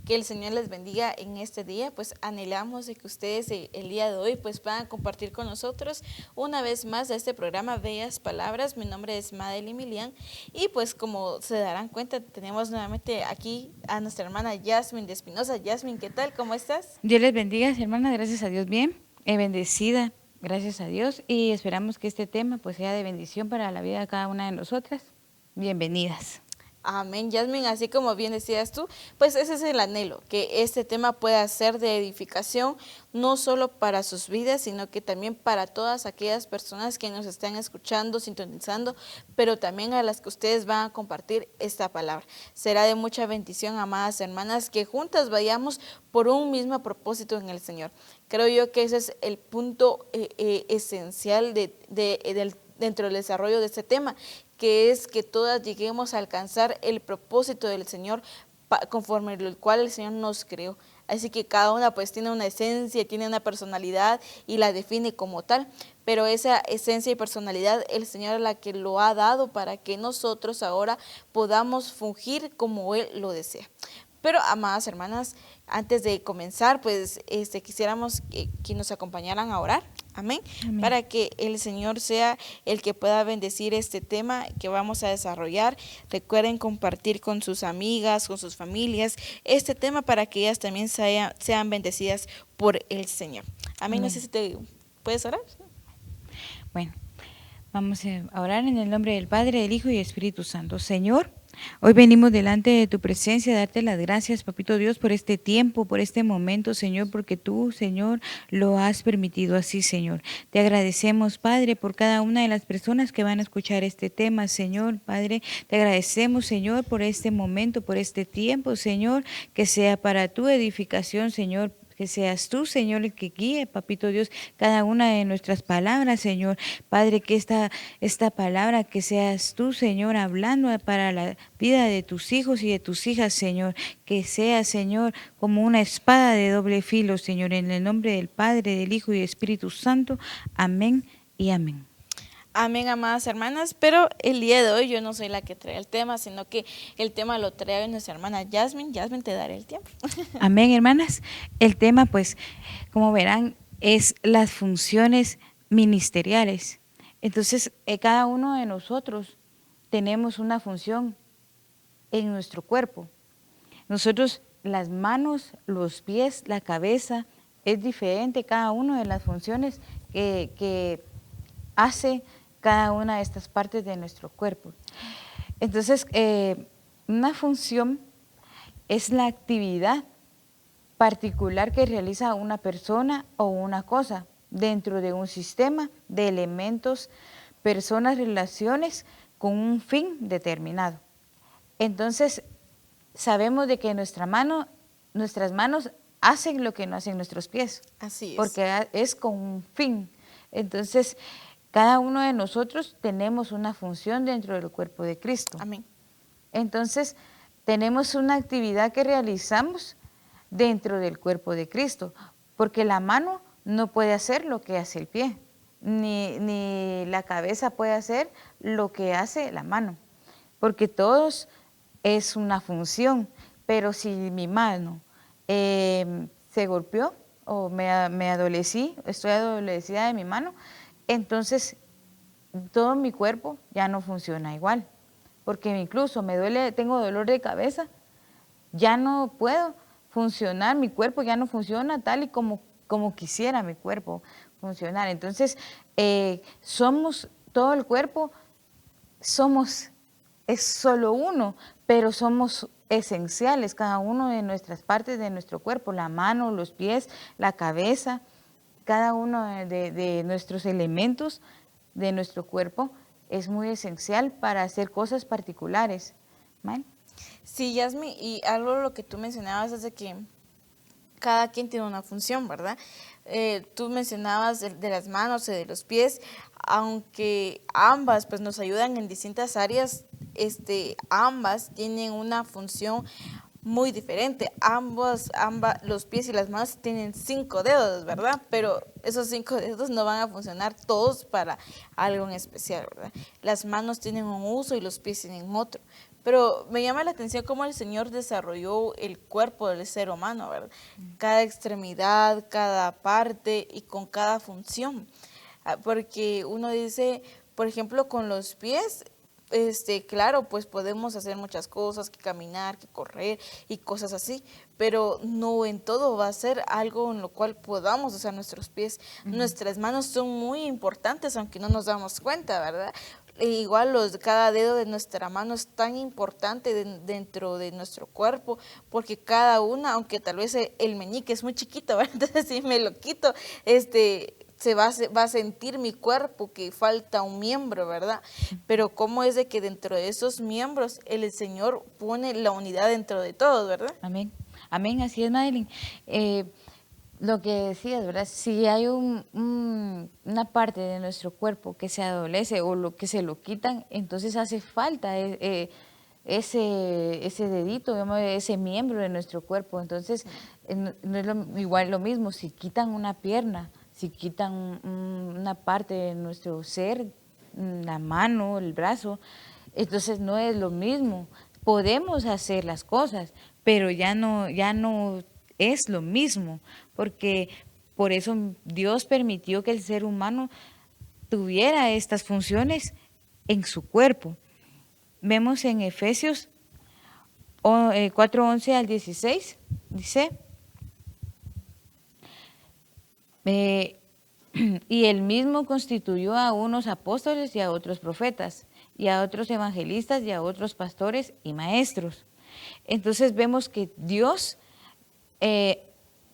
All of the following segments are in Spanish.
Que el Señor les bendiga en este día. Pues anhelamos de que ustedes el día de hoy pues puedan compartir con nosotros una vez más de este programa Bellas Palabras. Mi nombre es Madeline Milian y pues como se darán cuenta tenemos nuevamente aquí a nuestra hermana Yasmin de Espinosa. Yasmin, ¿qué tal? ¿Cómo estás? Dios les bendiga, hermana, gracias a Dios, bien, bendecida, gracias a Dios, y esperamos que este tema pues sea de bendición para la vida de cada una de nosotras. Bienvenidas. Amén, Yasmin, así como bien decías tú, pues ese es el anhelo, que este tema pueda ser de edificación, no solo para sus vidas, sino que también para todas aquellas personas que nos están escuchando, sintonizando, pero también a las que ustedes van a compartir esta palabra. Será de mucha bendición, amadas hermanas, que juntas vayamos por un mismo propósito en el Señor. Creo yo que ese es el punto esencial dentro del desarrollo de este tema, que es que todas lleguemos a alcanzar el propósito del Señor conforme el cual el Señor nos creó. Así que cada una pues tiene una esencia, tiene una personalidad y la define como tal, pero esa esencia y personalidad el Señor es la que lo ha dado para que nosotros ahora podamos fungir como Él lo desea. Pero, amadas hermanas, antes de comenzar, pues quisiéramos que nos acompañaran a orar. Amén. Amén. Para que el Señor sea el que pueda bendecir este tema que vamos a desarrollar. Recuerden compartir con sus amigas, con sus familias, este tema para que ellas también sean bendecidas por el Señor. Amén. No sé si te puedes orar. Bueno, vamos a orar en el nombre del Padre, del Hijo y del Espíritu Santo. Señor, hoy venimos delante de tu presencia a darte las gracias, Papito Dios, por este tiempo, por este momento, Señor, porque tú, Señor, lo has permitido así, Señor. Te agradecemos, Padre, por cada una de las personas que van a escuchar este tema, Señor, Padre. Te agradecemos, Señor, por este momento, por este tiempo, Señor, que sea para tu edificación, Señor. Que seas tú, Señor, el que guíe, Papito Dios, cada una de nuestras palabras, Señor. Padre, que esta palabra, que seas tú, Señor, hablando para la vida de tus hijos y de tus hijas, Señor. Que sea, Señor, como una espada de doble filo, Señor, en el nombre del Padre, del Hijo y del Espíritu Santo. Amén y amén. Amén, amadas hermanas, pero el día de hoy yo no soy la que trae el tema, sino que el tema lo trae nuestra hermana Yasmin. Yasmin, te daré el tiempo. Amén, hermanas. El tema, pues, como verán, es las funciones ministeriales. Entonces, cada uno de nosotros tenemos una función en nuestro cuerpo. Nosotros, las manos, los pies, la cabeza, es diferente cada una de las funciones que hace cada una de estas partes de nuestro cuerpo. Entonces, una función es la actividad particular que realiza una persona o una cosa dentro de un sistema de elementos, personas, relaciones con un fin determinado. Entonces, sabemos de que nuestras manos hacen lo que no hacen nuestros pies. Así es. Porque es con un fin. Entonces, cada uno de nosotros tenemos una función dentro del cuerpo de Cristo. Amén. Entonces, tenemos una actividad que realizamos dentro del cuerpo de Cristo, porque la mano no puede hacer lo que hace el pie, ni la cabeza puede hacer lo que hace la mano, porque todos es una función, pero si mi mano se golpeó o me adolecí, estoy adolecida de mi mano, entonces todo mi cuerpo ya no funciona igual, porque incluso me duele, tengo dolor de cabeza, ya no puedo funcionar, mi cuerpo ya no funciona tal y como quisiera mi cuerpo funcionar. Entonces, somos todo el cuerpo, es solo uno, pero somos esenciales, cada uno de nuestras partes de nuestro cuerpo, la mano, los pies, la cabeza, cada uno de nuestros elementos de nuestro cuerpo es muy esencial para hacer cosas particulares. ¿Vale? Sí, Yasmin, y algo lo que tú mencionabas es de que cada quien tiene una función, ¿verdad? Tú mencionabas de las manos y de los pies, aunque ambas pues nos ayudan en distintas áreas, ambas tienen una función muy diferente. Ambos, los pies y las manos tienen 5 dedos, ¿verdad? Pero esos 5 dedos no van a funcionar todos para algo en especial, ¿verdad? Las manos tienen un uso y los pies tienen otro. Pero me llama la atención cómo el Señor desarrolló el cuerpo del ser humano, ¿verdad? Cada extremidad, cada parte y con cada función. Porque uno dice, por ejemplo, con los pies, claro, pues podemos hacer muchas cosas, que caminar, que correr y cosas así, pero no en todo va a ser algo en lo cual podamos usar nuestros pies. Nuestras manos son muy importantes, aunque no nos damos cuenta, ¿verdad? E igual cada dedo de nuestra mano es tan importante dentro de nuestro cuerpo, porque cada una, aunque tal vez el meñique es muy chiquito, ¿verdad? Entonces si me lo quito, va a sentir mi cuerpo que falta un miembro, ¿verdad? Pero cómo es de que dentro de esos miembros el Señor pone la unidad dentro de todos, ¿verdad? Amén. Amén, así es, Madeline. Lo que decías, ¿verdad? Si hay una parte de nuestro cuerpo que se adolece o lo que se lo quitan, entonces hace falta ese dedito, digamos, ese miembro de nuestro cuerpo. Entonces, no es igual lo mismo, si quitan una pierna, si quitan una parte de nuestro ser, la mano, el brazo, entonces no es lo mismo. Podemos hacer las cosas, pero ya no es lo mismo, porque por eso Dios permitió que el ser humano tuviera estas funciones en su cuerpo. Vemos en Efesios 4:11 al 16, dice, y él mismo constituyó a unos apóstoles y a otros profetas, y a otros evangelistas y a otros pastores y maestros. Entonces vemos que Dios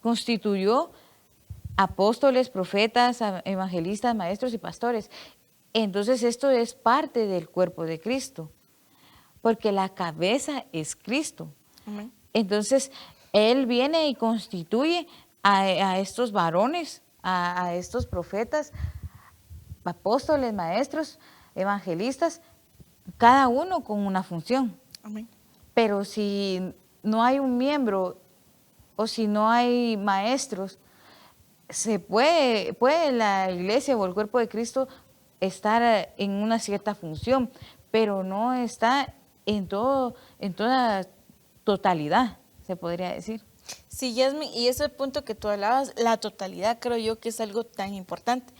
constituyó apóstoles, profetas, evangelistas, maestros y pastores. Entonces esto es parte del cuerpo de Cristo, porque la cabeza es Cristo. Amén. Entonces Él viene y constituye a estos varones, a estos profetas, apóstoles, maestros, evangelistas, cada uno con una función. Amén. Pero si no hay un miembro o si no hay maestros, puede la iglesia o el cuerpo de Cristo estar en una cierta función, pero no está en toda totalidad, se podría decir. Sí, Yasmin, y ese punto que tú hablabas, la totalidad, creo yo que es algo tan importante.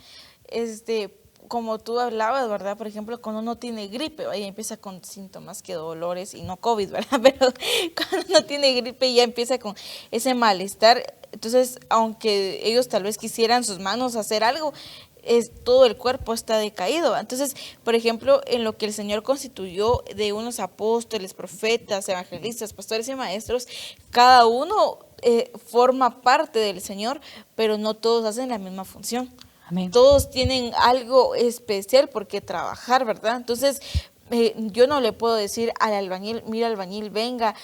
Como tú hablabas, ¿verdad? Por ejemplo, cuando uno tiene gripe, ahí empieza con síntomas que dolores, y no COVID, ¿verdad? Pero cuando uno tiene gripe ya empieza con ese malestar. Entonces, aunque ellos tal vez quisieran sus manos hacer algo, todo el cuerpo está decaído. Entonces, por ejemplo, en lo que el Señor constituyó de unos apóstoles, profetas, evangelistas, pastores y maestros, cada uno forma parte del Señor, pero no todos hacen la misma función. Amén. Todos tienen algo especial por qué trabajar, ¿verdad? Entonces, yo no le puedo decir al albañil, mira albañil, venga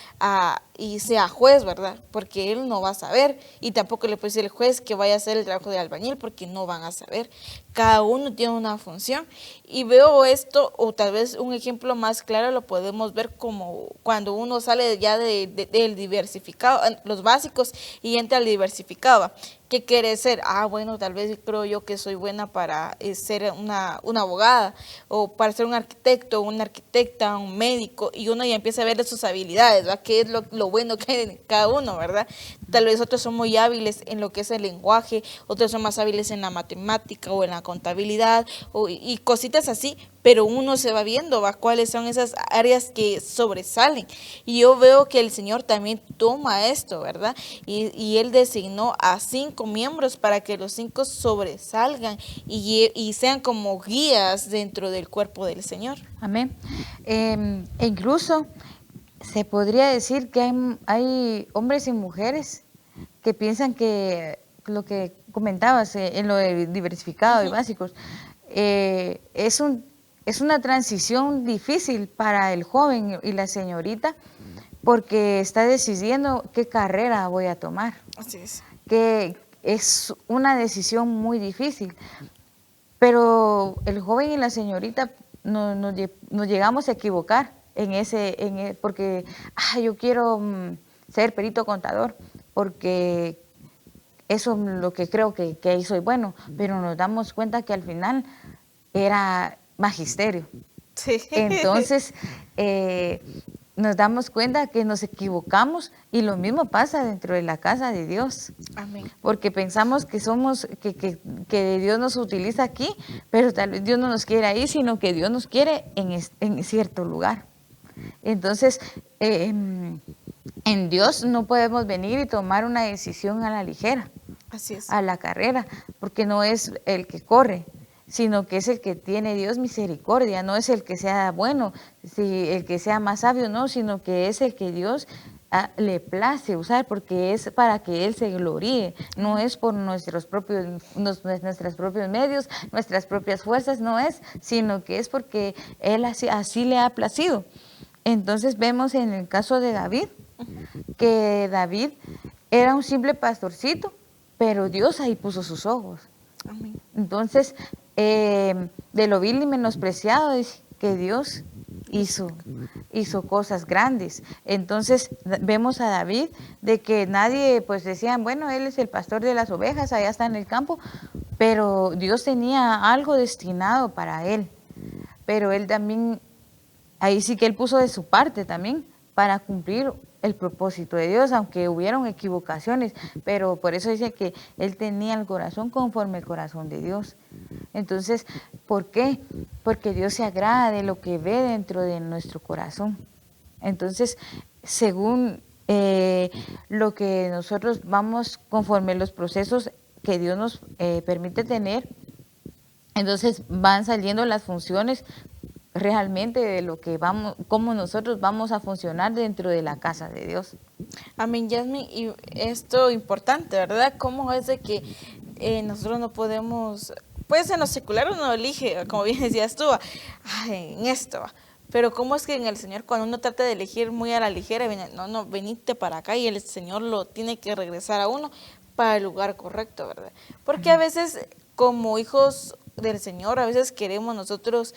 y sea juez, ¿verdad? Porque él no va a saber. Y tampoco le puedo decir al juez que vaya a hacer el trabajo de albañil porque no van a saber. Cada uno tiene una función. Y veo esto, o tal vez un ejemplo más claro lo podemos ver como cuando uno sale ya del diversificado, los básicos, y entra al diversificado. ¿Qué quiere ser? Bueno, tal vez creo yo que soy buena para ser una abogada, o para ser un arquitecto, una arquitecta, un médico, y uno ya empieza a ver sus habilidades, ¿verdad? ¿Qué es lo bueno que hay en cada uno, ¿verdad? Tal vez otros son muy hábiles en lo que es el lenguaje, otros son más hábiles en la matemática o en la contabilidad, y cositas así, pero uno se va viendo, ¿va? Cuáles son esas áreas que sobresalen. Y yo veo que el Señor también toma esto, ¿verdad? Y Él designó a 5 miembros para que los 5 sobresalgan y sean como guías dentro del cuerpo del Señor. Amén. Incluso se podría decir que hay hombres y mujeres que piensan que lo que comentabas en lo de diversificado y básicos, es una transición difícil para el joven y la señorita porque está decidiendo qué carrera voy a tomar. Así es. Que es una decisión muy difícil. Pero el joven y la señorita nos llegamos a equivocar porque yo quiero ser perito contador, porque eso es lo que creo que ahí soy bueno, pero nos damos cuenta que al final era magisterio. Sí. Entonces, nos damos cuenta que nos equivocamos y lo mismo pasa dentro de la casa de Dios. Amén. Porque pensamos que somos, que Dios nos utiliza aquí, pero tal vez Dios no nos quiere ahí, sino que Dios nos quiere en cierto lugar. Entonces, en Dios no podemos venir y tomar una decisión a la ligera, Así es. a la carrera, porque no es el que corre, sino que es el que tiene Dios misericordia, no es el que sea bueno, el que sea más sabio, no, sino que es el que Dios le place usar, porque es para que Él se gloríe, no es por nuestros propios medios, nuestras propias fuerzas, no es, sino que es porque Él así le ha placido. Entonces vemos en el caso de David, que David era un simple pastorcito, pero Dios ahí puso sus ojos. Amén. Entonces, de lo vil y menospreciado es que Dios hizo cosas grandes. Entonces vemos a David de que nadie, pues decían, bueno, él es el pastor de las ovejas, allá está en el campo, pero Dios tenía algo destinado para él. Pero él también, ahí sí que él puso de su parte también para cumplir el propósito de Dios, aunque hubieron equivocaciones, pero por eso dice que él tenía el corazón conforme el corazón de Dios. Entonces, ¿por qué? Porque Dios se agrada de lo que ve dentro de nuestro corazón. Entonces, según lo que nosotros vamos conforme los procesos que Dios nos permite tener, entonces van saliendo las funciones realmente de lo que vamos, cómo nosotros vamos a funcionar dentro de la casa de Dios. Amén, Yasmin, y esto importante, ¿verdad? ¿Cómo es de que nosotros no podemos, pues en lo secular uno elige, como bien decías tú, en esto, pero cómo es que en el Señor cuando uno trata de elegir muy a la ligera, no, venite para acá y el Señor lo tiene que regresar a uno para el lugar correcto, ¿verdad? Porque a veces como hijos del Señor, a veces queremos nosotros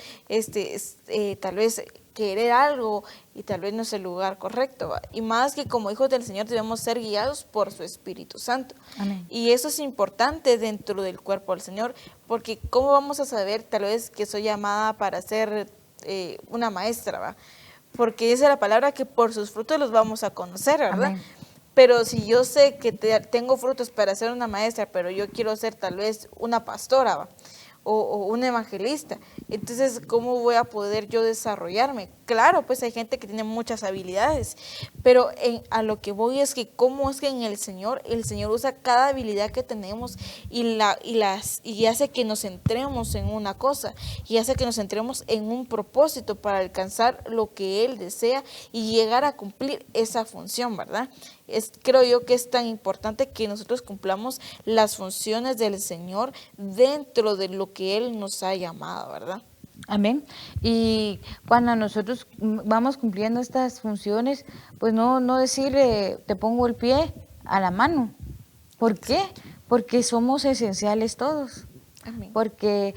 tal vez querer algo y tal vez no es el lugar correcto, ¿va? Y más que como hijos del Señor debemos ser guiados por su Espíritu Santo. Amén. Y eso es importante dentro del cuerpo del Señor, porque ¿cómo vamos a saber tal vez que soy llamada para ser una maestra, ¿va? Porque dice la palabra que por sus frutos los vamos a conocer, ¿verdad? Amén. Pero si yo sé que tengo frutos para ser una maestra, pero yo quiero ser tal vez una pastora, ¿va? O un evangelista, entonces ¿cómo voy a poder yo desarrollarme? Claro, pues hay gente que tiene muchas habilidades, pero a lo que voy es que cómo es que en el Señor usa cada habilidad que tenemos y hace que nos centremos en una cosa y hace que nos centremos en un propósito para alcanzar lo que Él desea y llegar a cumplir esa función, ¿verdad? Creo yo que es tan importante que nosotros cumplamos las funciones del Señor dentro de lo que Él nos ha llamado, ¿verdad? Amén. Y cuando nosotros vamos cumpliendo estas funciones, pues no decir te pongo el pie a la mano. ¿Por qué? Porque somos esenciales todos. Amén. Porque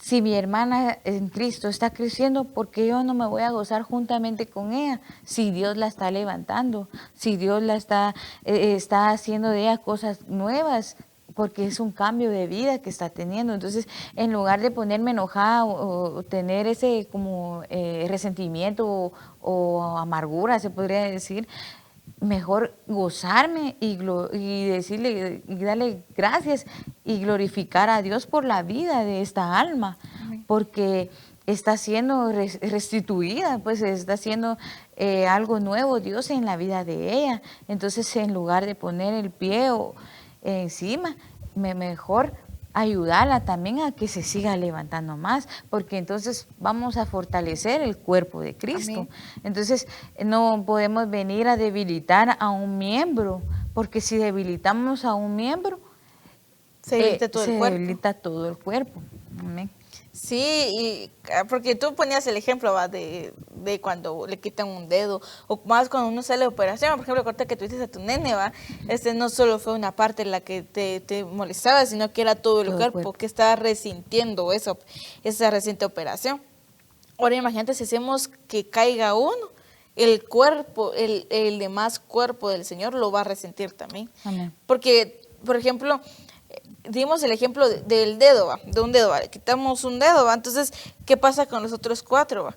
si mi hermana en Cristo está creciendo, ¿por qué yo no me voy a gozar juntamente con ella? Si Dios la está levantando, si Dios la está haciendo de ella cosas nuevas, porque es un cambio de vida que está teniendo. Entonces, en lugar de ponerme enojada o tener ese como resentimiento o amargura, se podría decir, mejor gozarme y decirle y darle gracias y glorificar a Dios por la vida de esta alma, porque está siendo restituida, pues está haciendo algo nuevo Dios en la vida de ella. Entonces, en lugar de poner el pie encima, mejor ayudarla también a que se siga levantando más, porque entonces vamos a fortalecer el cuerpo de Cristo. Amén. Entonces no podemos venir a debilitar a un miembro, porque si debilitamos a un miembro, Se debilita todo el cuerpo. debilita todo el cuerpo. Amén. Sí, porque tú ponías el ejemplo, ¿va? De cuando le quitan un dedo, o más cuando uno sale de operación, por ejemplo, corta que tuviste a tu nene, ¿va? No solo fue una parte en la que te molestaba, sino que era todo el cuerpo que estaba resintiendo esa reciente operación. Ahora imagínate si hacemos que caiga uno, el cuerpo, el demás cuerpo del Señor lo va a resentir también. Amén. Porque, por ejemplo, dimos el ejemplo del dedo, ¿va? De un dedo, ¿va? Quitamos un dedo, ¿va? Entonces, ¿qué pasa con los otros cuatro, va?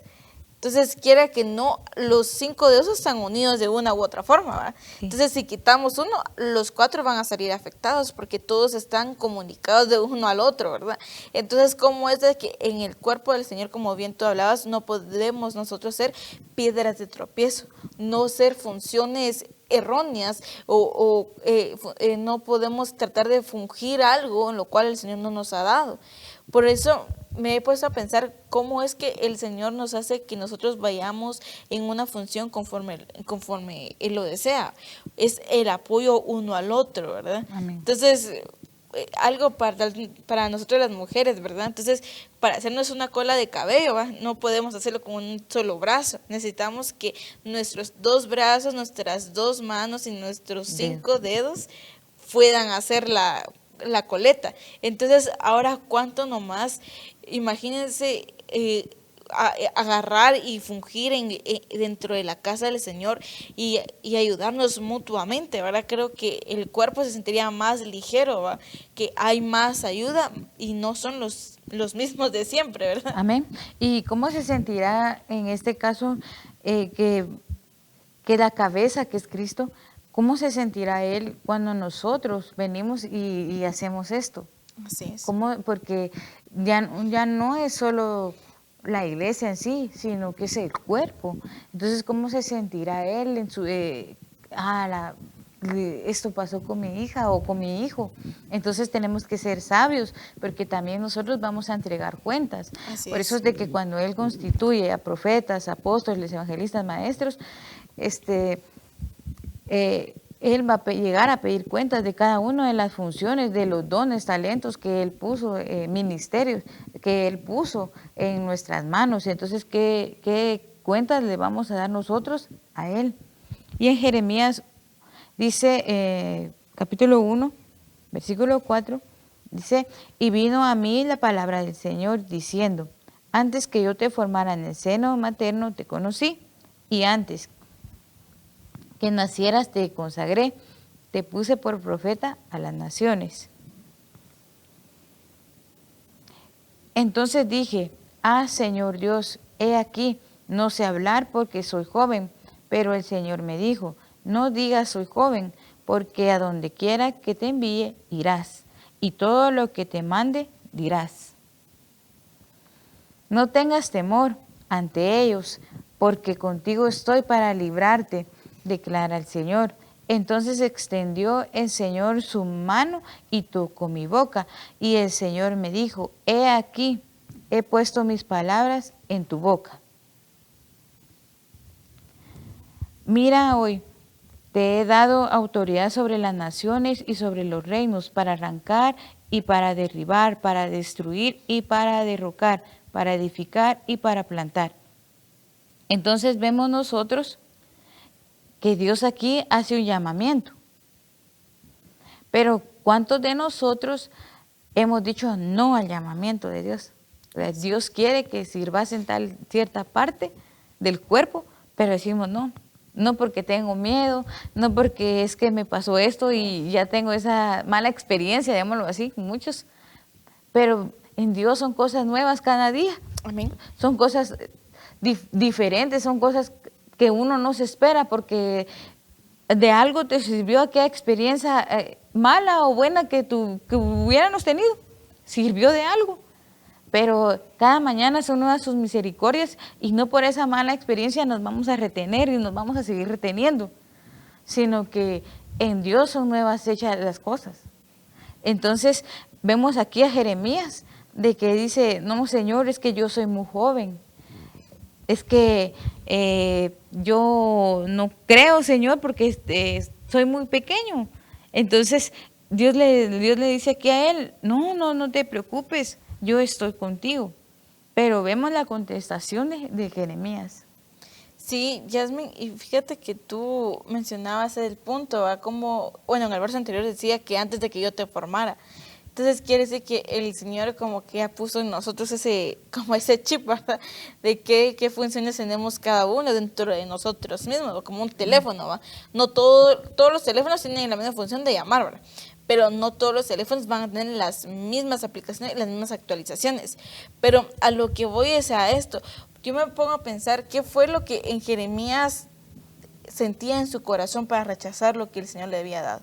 Entonces, quiera que no, los 5 dedos están unidos de una u otra forma, ¿verdad? Sí. Entonces, si quitamos uno, los 4 van a salir afectados porque todos están comunicados de uno al otro, ¿verdad? Entonces, ¿cómo es de que en el cuerpo del Señor, como bien tú hablabas, no podemos nosotros ser piedras de tropiezo, no ser funciones erróneas no podemos tratar de fungir algo en lo cual el Señor no nos ha dado? Por eso me he puesto a pensar cómo es que el Señor nos hace que nosotros vayamos en una función conforme Él lo desea. Es el apoyo uno al otro, ¿verdad? Amén. Entonces, algo para nosotros las mujeres, ¿verdad? Entonces, para hacernos una cola de cabello, ¿va? No podemos hacerlo con un solo brazo. Necesitamos que nuestros 2 brazos, nuestras 2 manos y nuestros 5 dedos puedan hacer la coleta. Entonces, ahora cuánto nomás, imagínense agarrar y fungir dentro de la casa del Señor y ayudarnos mutuamente, ¿verdad? Creo que el cuerpo se sentiría más ligero, ¿va? Que hay más ayuda y no son los mismos de siempre, ¿verdad? Amén. ¿Y cómo se sentirá en este caso que la cabeza, que es Cristo, cómo se sentirá Él cuando nosotros venimos y hacemos esto? Así es. ¿Cómo? Porque ya no es solo la iglesia en sí, sino que es el cuerpo. Entonces, ¿cómo se sentirá Él en su... esto pasó con mi hija o con mi hijo? Entonces tenemos que ser sabios, porque también nosotros vamos a entregar cuentas. Así Por eso es. es de que cuando Él constituye a profetas, apóstoles, evangelistas, maestros, Él va a llegar a pedir cuentas de cada una de las funciones, de los dones, talentos que Él puso, ministerios que Él puso en nuestras manos. Entonces, ¿qué cuentas le vamos a dar nosotros a Él? Y en Jeremías dice, capítulo 1, versículo 4, dice, y vino a mí la palabra del Señor diciendo, antes que yo te formara en el seno materno te conocí, y antes que nacieras te consagré, te puse por profeta a las naciones. Entonces dije, Señor Dios, he aquí, no sé hablar porque soy joven, pero el Señor me dijo, no digas soy joven, porque a donde quiera que te envíe irás, y todo lo que te mande dirás. No tengas temor ante ellos, porque contigo estoy para librarte, declara el Señor. Entonces extendió el Señor su mano y tocó mi boca, y el Señor me dijo, he aquí, he puesto mis palabras en tu boca. Mira hoy, te he dado autoridad sobre las naciones y sobre los reinos, para arrancar y para derribar, para destruir y para derrocar, para edificar y para plantar. Entonces vemos nosotros que Dios aquí hace un llamamiento. Pero ¿cuántos de nosotros hemos dicho no al llamamiento de Dios? O sea, Dios quiere que sirvas en cierta parte del cuerpo, pero decimos no. No porque tengo miedo, no porque es que me pasó esto y ya tengo esa mala experiencia, digámoslo así, muchos. Pero en Dios son cosas nuevas cada día. Amén. Son cosas diferentes, son cosas que uno no se espera, porque de algo te sirvió aquella experiencia mala o buena que hubiéramos tenido. Sirvió de algo. Pero cada mañana son nuevas sus misericordias y no por esa mala experiencia nos vamos a retener y nos vamos a seguir reteniendo, sino que en Dios son nuevas hechas las cosas. Entonces vemos aquí a Jeremías de que dice, no Señor, es que yo soy muy joven, es que yo no creo, Señor, porque soy muy pequeño. Entonces Dios le dice aquí a él, no te preocupes, yo estoy contigo. Pero vemos la contestación de Jeremías. Sí, Yasmin, y fíjate que tú mencionabas el punto, ¿va? Como, bueno, en el verso anterior decía que antes de que yo te formara. Entonces quiere decir que el Señor como que ya puso en nosotros ese chip, ¿verdad? De qué funciones tenemos cada uno dentro de nosotros mismos, como un teléfono, ¿va? No todos los teléfonos tienen la misma función de llamar, ¿verdad? Pero no todos los teléfonos van a tener las mismas aplicaciones y las mismas actualizaciones. Pero a lo que voy es a esto. yo me pongo a pensar qué fue lo que en Jeremías sentía en su corazón para rechazar lo que el Señor le había dado.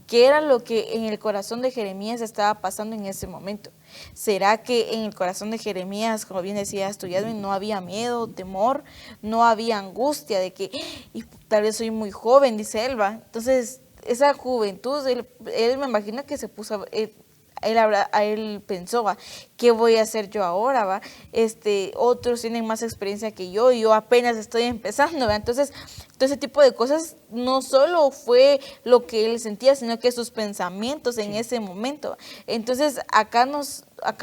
¿Qué era lo que en el corazón de Jeremías estaba pasando en ese momento? ¿Será que en el corazón de Jeremías, como bien decías tú, Yasmin, no había miedo, temor, no había angustia de que y tal vez soy muy joven, dice él, ¿va? Entonces, esa juventud, él me imagino que se puso, él pensó, ¿va? ¿Qué voy a hacer yo ahora, va? Otros tienen más experiencia que yo apenas estoy empezando, ¿va? Entonces, todo ese tipo de cosas no solo fue lo que él sentía, sino que sus pensamientos en ese momento. Entonces, acá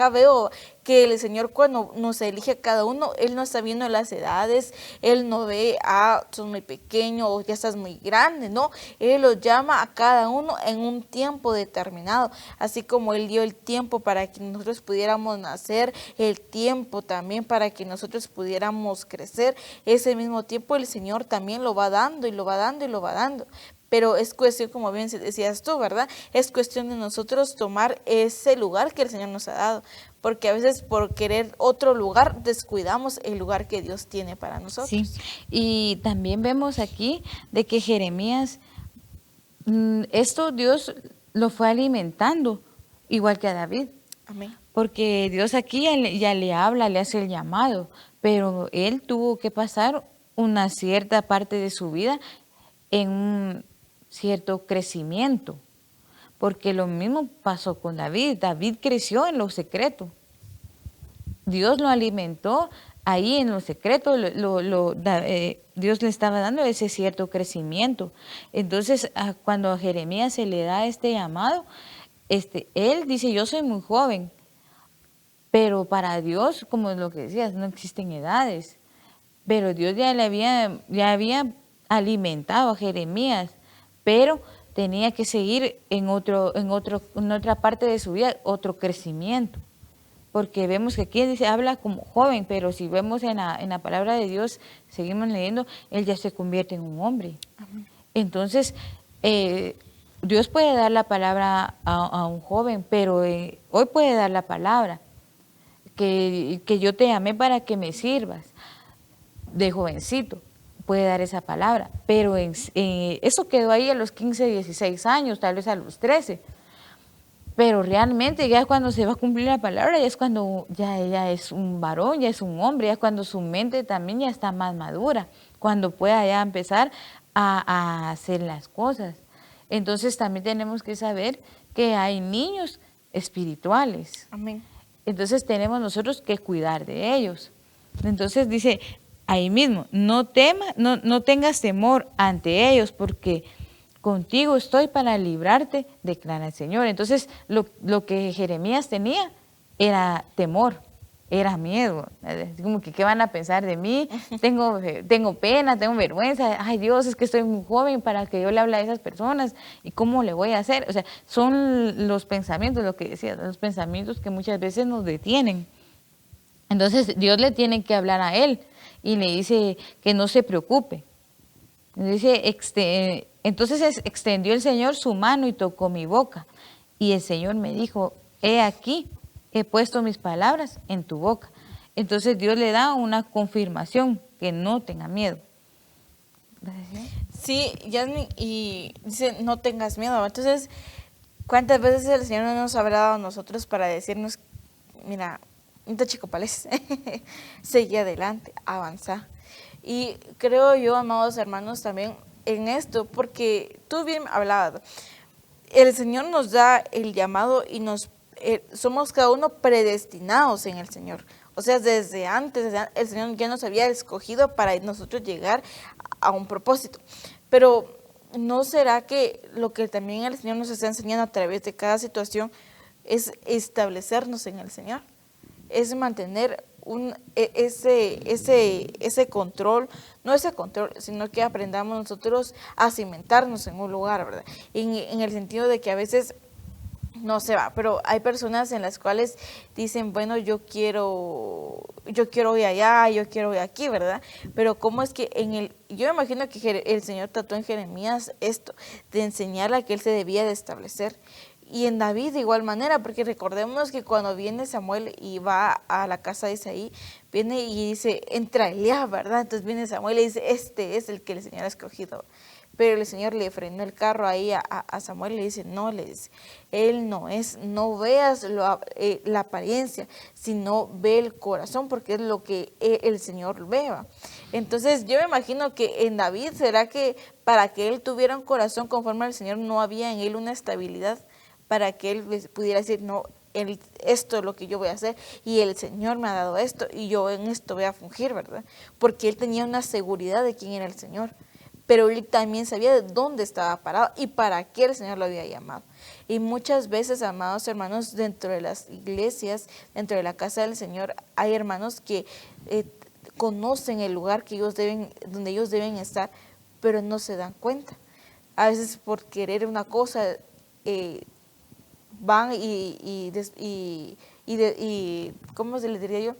veo que el Señor cuando nos elige a cada uno, Él no está viendo las edades, Él no ve, sos muy pequeño o ya estás muy grande, no, Él los llama a cada uno en un tiempo determinado, así como Él dio el tiempo para que nosotros pudiéramos nacer, el tiempo también para que nosotros pudiéramos crecer, ese mismo tiempo el Señor también lo va dando y lo va dando y lo va dando. Pero es cuestión, como bien decías tú, ¿verdad? Es cuestión de nosotros tomar ese lugar que el Señor nos ha dado, porque a veces por querer otro lugar descuidamos el lugar que Dios tiene para nosotros. Sí, y también vemos aquí de que Jeremías, esto Dios lo fue alimentando, igual que a David. Amén. Porque Dios aquí ya le habla, le hace el llamado, pero él tuvo que pasar una cierta parte de su vida en un cierto crecimiento, porque lo mismo pasó con David. David creció en lo secreto. Dios lo alimentó ahí en lo secreto, Dios le estaba dando ese cierto crecimiento. Entonces, cuando a Jeremías se le da este llamado, él dice, yo soy muy joven, pero para Dios, como es lo que decías, no existen edades. Pero Dios ya había alimentado a Jeremías, pero tenía que seguir en otra parte de su vida, otro crecimiento. Porque vemos que aquí dice, habla como joven, pero si vemos en la palabra de Dios, seguimos leyendo, él ya se convierte en un hombre. Amén. Entonces, Dios puede dar la palabra a un joven, pero hoy puede dar la palabra, que yo te llamé para que me sirvas, de jovencito, puede dar esa palabra, pero eso quedó ahí a los 15, 16 años, tal vez a los 13, pero realmente ya cuando se va a cumplir la palabra, ya es cuando ya es un varón, ya es un hombre, ya es cuando su mente también ya está más madura, cuando pueda ya empezar a hacer las cosas. Entonces también tenemos que saber que hay niños espirituales. Amén. Entonces tenemos nosotros que cuidar de ellos. Entonces dice ahí mismo, no tengas temor ante ellos, porque contigo estoy para librarte, declara el Señor. Entonces lo que Jeremías tenía era temor, era miedo. Como que, ¿qué van a pensar de mí? Tengo pena, tengo vergüenza. Ay, Dios, es que estoy muy joven para que yo le hable a esas personas. ¿Y cómo le voy a hacer? O sea, son los pensamientos, lo que decía, los pensamientos que muchas veces nos detienen. Entonces, Dios le tiene que hablar a él y le dice que no se preocupe. Dice, entonces extendió el Señor su mano y tocó mi boca. Y el Señor me dijo, he aquí, he puesto mis palabras en tu boca. Entonces Dios le da una confirmación, que no tenga miedo. Sí, Yasmin, y dice, no tengas miedo. Entonces, ¿cuántas veces el Señor no nos ha hablado a nosotros para decirnos, mira, no te chicopales, sigue adelante, avanza? Y creo yo, amados hermanos, también en esto, porque tú bien hablabas, el Señor nos da el llamado y somos cada uno predestinados en el Señor. O sea, desde antes, el Señor ya nos había escogido para nosotros llegar a un propósito. Pero ¿no será que lo que también el Señor nos está enseñando a través de cada situación es establecernos en el Señor? Es mantener ese control, no ese control, sino que aprendamos nosotros a cimentarnos en un lugar, ¿verdad? En el sentido de que a veces no se va, pero hay personas en las cuales dicen, bueno, yo quiero ir allá, yo quiero ir aquí, ¿verdad? Pero cómo es que yo me imagino que el Señor trató en Jeremías esto, de enseñarle a que él se debía de establecer. Y en David de igual manera, porque recordemos que cuando viene Samuel y va a la casa de Isaí, viene y dice, entra Eliab, ¿verdad? Entonces viene Samuel y dice, este es el que el Señor ha escogido. Pero el Señor le frenó el carro ahí a Samuel y le dice, no, le dice, él no es, no veas la apariencia, sino ve el corazón, porque es lo que el Señor vea. Entonces yo me imagino que en David, ¿será que para que él tuviera un corazón conforme al Señor no había en él una estabilidad para que él pudiera decir, no, esto es lo que yo voy a hacer y el Señor me ha dado esto y yo en esto voy a fungir, ¿verdad? Porque él tenía una seguridad de quién era el Señor, pero él también sabía de dónde estaba parado y para qué el Señor lo había llamado. Y muchas veces, amados hermanos, dentro de las iglesias, dentro de la casa del Señor, hay hermanos que conocen el lugar que donde ellos deben estar, pero no se dan cuenta. A veces por querer una cosa, van y ¿cómo se les diría yo?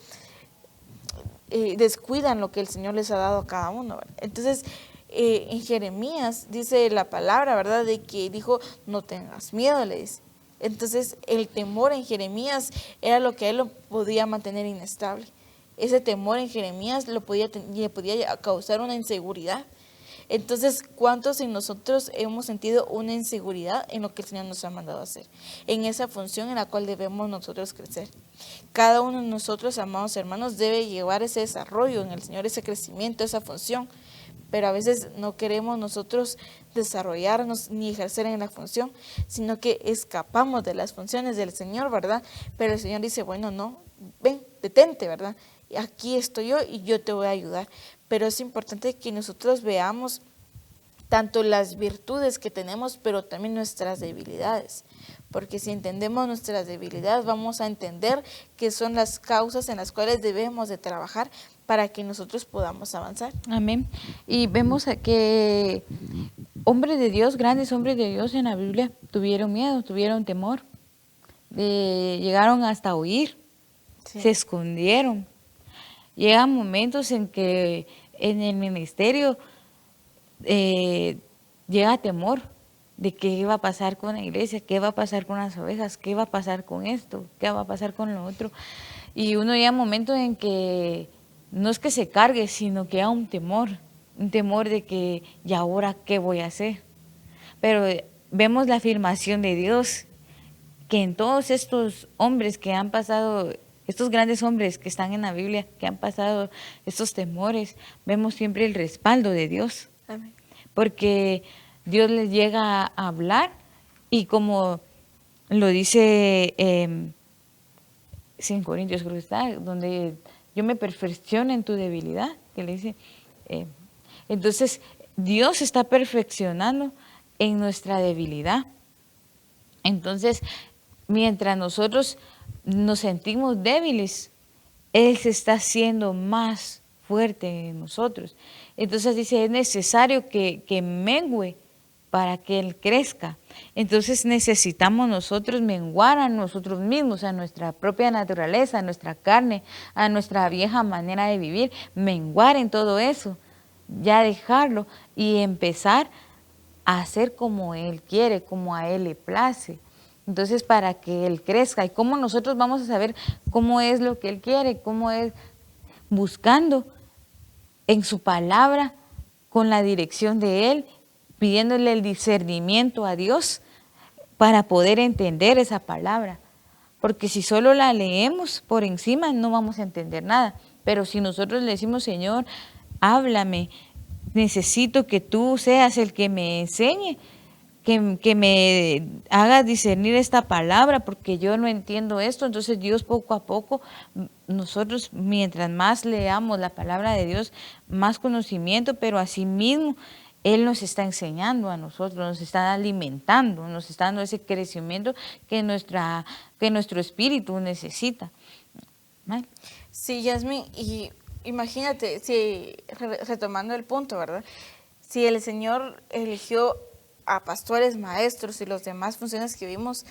Descuidan lo que el Señor les ha dado a cada uno, ¿verdad? Entonces, en Jeremías dice la palabra, ¿verdad? De que dijo, no tengas miedo, le dice. Entonces, el temor en Jeremías era lo que a él lo podía mantener inestable. Ese temor en Jeremías le podía causar una inseguridad. Entonces, ¿cuántos en nosotros hemos sentido una inseguridad en lo que el Señor nos ha mandado a hacer? En esa función en la cual debemos nosotros crecer. Cada uno de nosotros, amados hermanos, debe llevar ese desarrollo en el Señor, ese crecimiento, esa función. Pero a veces no queremos nosotros desarrollarnos ni ejercer en la función, sino que escapamos de las funciones del Señor, ¿verdad? Pero el Señor dice, bueno, no, ven, detente, ¿verdad? Aquí estoy yo y yo te voy a ayudar. Pero es importante que nosotros veamos tanto las virtudes que tenemos, pero también nuestras debilidades. Porque si entendemos nuestras debilidades, vamos a entender que son las causas en las cuales debemos de trabajar para que nosotros podamos avanzar. Amén. Y vemos que hombres de Dios, grandes hombres de Dios en la Biblia, tuvieron miedo, tuvieron temor, llegaron hasta huir, Sí. se escondieron. Llegan momentos en que en el ministerio llega temor de qué iba a pasar con la iglesia, qué va a pasar con las ovejas, qué va a pasar con esto, qué va a pasar con lo otro. Y uno llega a momentos en que no es que se cargue, sino que hay un temor de que, ¿y ahora qué voy a hacer? Pero vemos la afirmación de Dios, que en todos estos hombres que han pasado, estos grandes hombres que están en la Biblia, que han pasado estos temores, vemos siempre el respaldo de Dios. Amén. Porque Dios les llega a hablar y como lo dice 5 Corintios, creo que está, donde yo me perfecciono en tu debilidad, que le dice. Entonces, Dios está perfeccionando en nuestra debilidad. Entonces, mientras nosotros nos sentimos débiles, Él se está haciendo más fuerte en nosotros. Entonces dice, es necesario que mengüe para que Él crezca. Entonces necesitamos nosotros menguar a nosotros mismos, a nuestra propia naturaleza, a nuestra carne, a nuestra vieja manera de vivir, menguar en todo eso, ya dejarlo y empezar a hacer como Él quiere, como a Él le place. Entonces, para que Él crezca. ¿Y cómo nosotros vamos a saber cómo es lo que Él quiere? ¿Cómo es? Buscando en su palabra, con la dirección de Él, pidiéndole el discernimiento a Dios para poder entender esa palabra. Porque si solo la leemos por encima, no vamos a entender nada. Pero si nosotros le decimos, Señor, háblame, necesito que tú seas el que me enseñe, que me haga discernir esta palabra, porque yo no entiendo esto. Entonces Dios poco a poco, nosotros mientras más leamos la palabra de Dios, más conocimiento, pero asimismo Él nos está enseñando a nosotros, nos está alimentando, nos está dando ese crecimiento que nuestro espíritu necesita. ¿Vale? Sí, Yasmin, y imagínate, si retomando el punto, ¿verdad? Si el Señor eligió a pastores, maestros y los demás funciones que vimos,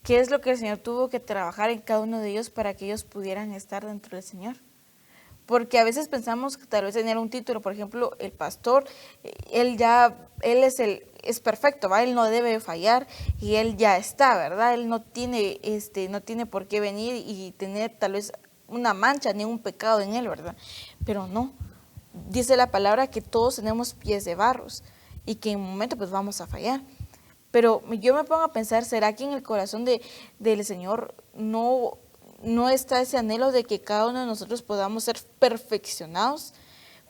¿qué es lo que el Señor tuvo que trabajar en cada uno de ellos para que ellos pudieran estar dentro del Señor? Porque a veces pensamos que tal vez tener un título, por ejemplo, el pastor, él es es perfecto, ¿va? Él no debe fallar y él ya está, ¿verdad? Él no tiene, no tiene por qué venir y tener tal vez una mancha ni un pecado en él, ¿verdad? Pero no, dice la palabra que todos tenemos pies de barros y que en un momento pues vamos a fallar. Pero yo me pongo a pensar, ¿será que en el corazón del Señor no está ese anhelo de que cada uno de nosotros podamos ser perfeccionados,